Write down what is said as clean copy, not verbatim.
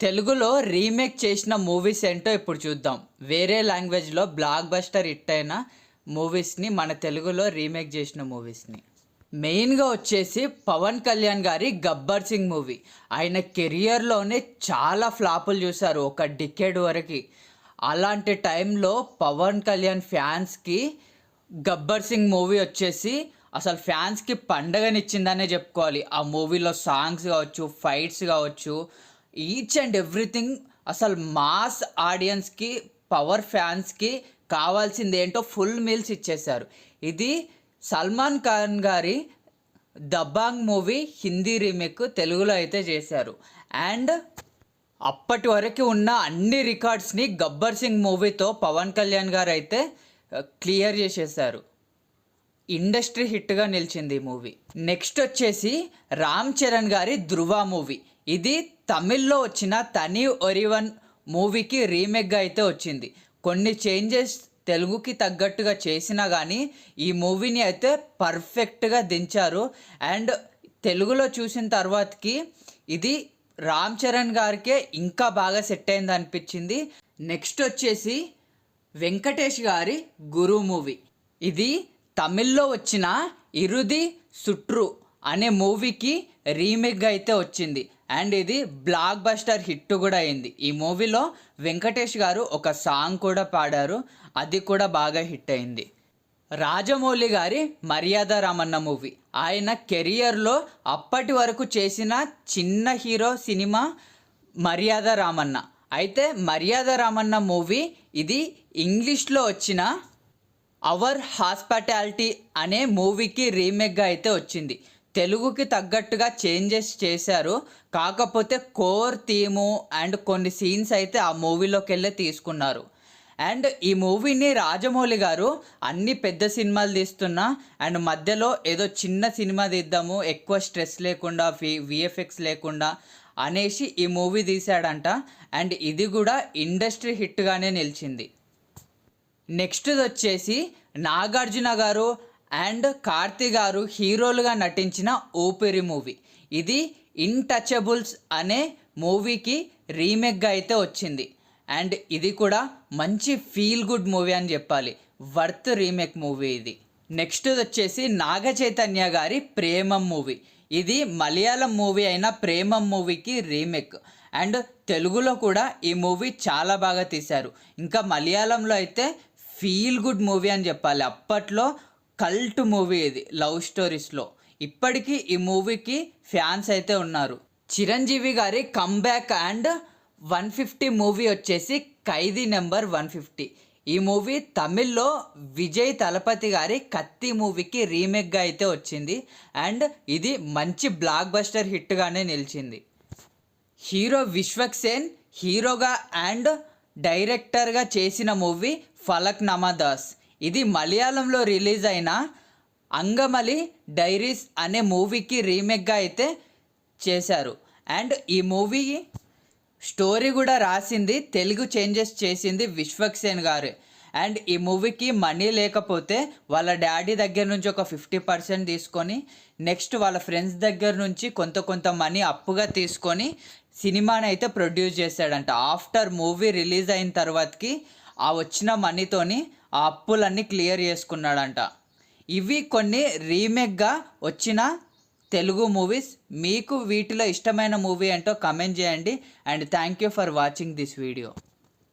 తెలుగులో రీమేక్ చేసిన మూవీస్ ఏంటో ఇప్పుడు చూద్దాం. వేరే లాంగ్వేజ్లో బ్లాక్ బస్టర్ హిట్ అయిన మూవీస్ని మన తెలుగులో రీమేక్ చేసిన మూవీస్ని మెయిన్గా వచ్చేసి పవన్ కళ్యాణ్ గారి గబ్బర్ సింగ్ మూవీ. ఆయన కెరియర్లోనే చాలా ఫ్లాపులు చూశారు ఒక డికేడ్ వరకు. అలాంటి టైంలో పవన్ కళ్యాణ్ ఫ్యాన్స్కి గబ్బర్ సింగ్ మూవీ వచ్చేసి అసలు ఫ్యాన్స్కి పండగనిచ్చిందనే చెప్పుకోవాలి. ఆ మూవీలో సాంగ్స్ కావచ్చు, ఫైట్స్ కావచ్చు, ఈచ్ అండ్ ఎవ్రీథింగ్ అసలు మాస్ ఆడియన్స్కి, పవర్ ఫ్యాన్స్కి కావాల్సింది ఏంటో ఫుల్ మీల్స్ ఇచ్చేశారు. ఇది సల్మాన్ ఖాన్ గారి దబాంగ్ మూవీ హిందీ రీమేక్ తెలుగులో అయితే చేశారు. అండ్ అప్పటి వరకు ఉన్న అన్ని రికార్డ్స్ని గబ్బర్ సింగ్ మూవీతో పవన్ కళ్యాణ్ గారు అయితే క్లియర్ చేసేసారు. ఇండస్ట్రీ హిట్గా నిలిచింది ఈ మూవీ. నెక్స్ట్ వచ్చేసి రామ్ చరణ్ గారి ధృవ మూవీ. ఇది తమిళ్లో వచ్చిన తని ఒరివన్ మూవీకి రీమేక్గా అయితే వచ్చింది. కొన్ని చేంజెస్ తెలుగుకి తగ్గట్టుగా చేసినా కానీ ఈ మూవీని అయితే పర్ఫెక్ట్గా దించారు. అండ్ తెలుగులో చూసిన తర్వాతకి ఇది రామ్ చరణ్ గారికే ఇంకా బాగా సెట్ అయింది అనిపించింది. నెక్స్ట్ వచ్చేసి వెంకటేష్ గారి గురు మూవీ. ఇది తమిళ్లో వచ్చిన ఇరుది సుట్రు అనే మూవీకి రీమేక్గా అయితే వచ్చింది. అండ్ ఇది బ్లాక్ బస్టర్ హిట్ కూడా అయింది. ఈ మూవీలో వెంకటేష్ గారు ఒక సాంగ్ కూడా పాడారు, అది కూడా బాగా హిట్ అయింది. రాజమౌళి గారి మర్యాద రామన్న మూవీ. ఆయన కెరియర్లో అప్పటి వరకు చేసిన చిన్న హీరో సినిమా మర్యాద రామన్న. అయితే మర్యాద రామన్న మూవీ ఇది ఇంగ్లీష్లో వచ్చిన అవర్ హాస్పిటాలిటీ అనే మూవీకి రీమేక్గా అయితే వచ్చింది. తెలుగుకి తగ్గట్టుగా చేంజెస్ చేశారు, కాకపోతే కోర్ థీము అండ్ కొన్ని సీన్స్ అయితే ఆ మూవీలోకి వెళ్ళి తీసుకున్నారు. అండ్ ఈ మూవీని రాజమౌళి గారు అన్ని పెద్ద సినిమాలు తీస్తున్నా అండ్ మధ్యలో ఏదో చిన్న సినిమా తీద్దాము, ఎక్కువ స్ట్రెస్ లేకుండా, విఎఫ్ఎక్స్ లేకుండా అనేసి ఈ మూవీ తీశాడంట. అండ్ ఇది కూడా ఇండస్ట్రీ హిట్గానే నిలిచింది. నెక్స్ట్ వచ్చేసి నాగార్జున గారు అండ్ కార్తీ గారు హీరోలుగా నటించిన ఊపిరి మూవీ. ఇది ఇన్టచబుల్స్ అనే మూవీకి రీమేక్గా అయితే వచ్చింది. అండ్ ఇది కూడా మంచి ఫీల్ గుడ్ మూవీ అని చెప్పాలి, వర్త్ రీమేక్ మూవీ ఇది. నెక్స్ట్ వచ్చేసి నాగ చైతన్య గారి ప్రేమం మూవీ. ఇది మలయాళం మూవీ అయిన ప్రేమం మూవీకి రీమేక్. అండ్ తెలుగులో కూడా ఈ మూవీ చాలా బాగా తీశారు. ఇంకా మలయాళంలో అయితే ఫీల్ గుడ్ మూవీ అని చెప్పాలి. అప్పట్లో కల్ట్ మూవీ ఇది లవ్ స్టోరీస్లో. ఇప్పటికీ ఈ మూవీకి ఫ్యాన్స్ అయితే ఉన్నారు. చిరంజీవి గారి కమ్బ్యాక్ అండ్ 150 మూవీ వచ్చేసి ఖైదీ నెంబర్ 150. ఈ మూవీ తమిళ్లో విజయ్ తలపతి గారి కత్తి మూవీకి రీమేక్గా అయితే వచ్చింది. అండ్ ఇది మంచి బ్లాక్ బస్టర్ హిట్గానే నిలిచింది. హీరో విశ్వక్సేన్ హీరోగా అండ్ డైరెక్టర్గా చేసిన మూవీ ఫలక్ నమాదాస్. ఇది మలయాళంలో రిలీజ్ అయిన అంగమలి డైరీస్ అనే మూవీకి రీమేక్గా అయితే చేశారు. అండ్ ఈ మూవీ స్టోరీ కూడా రాసింది, తెలుగు చేంజెస్ చేసింది విశ్వక్సేన్ గారు. అండ్ ఈ మూవీకి మనీ లేకపోతే వాళ్ళ డాడీ దగ్గర నుంచి ఒక 50% తీసుకొని నెక్స్ట్ వాళ్ళ ఫ్రెండ్స్ దగ్గర నుంచి కొంత మనీ అప్పుగా తీసుకొని సినిమాని అయితే ప్రొడ్యూస్ చేశాడంట. ఆఫ్టర్ మూవీ రిలీజ్ అయిన తర్వాతకి ఆ వచ్చిన మనీతోని ఆ అప్పులన్నీ క్లియర్ చేసుకున్నాడంట. ఇవి కొన్ని రీమేక్గా వచ్చిన తెలుగు మూవీస్. మీకు వీటిలో ఇష్టమైన మూవీ ఏంటో కమెంట్ చేయండి. And thank you for watching this video.